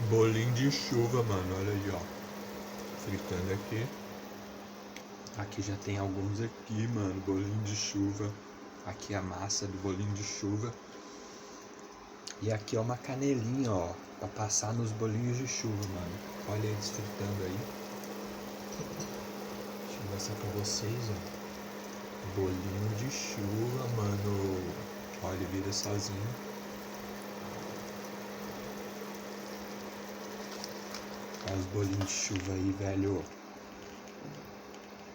Bolinho de chuva, mano. Olha aí, ó. Fritando aqui. Aqui já tem alguns aqui, mano. Bolinho de chuva. Aqui a massa do bolinho de chuva. E aqui é uma canelinha, ó. Pra passar nos bolinhos de chuva, mano. Olha eles fritando aí. Deixa eu mostrar pra vocês, ó. Bolinho de chuva, mano. Olha, ele vira sozinho. Olha os bolinhos de chuva aí, velho.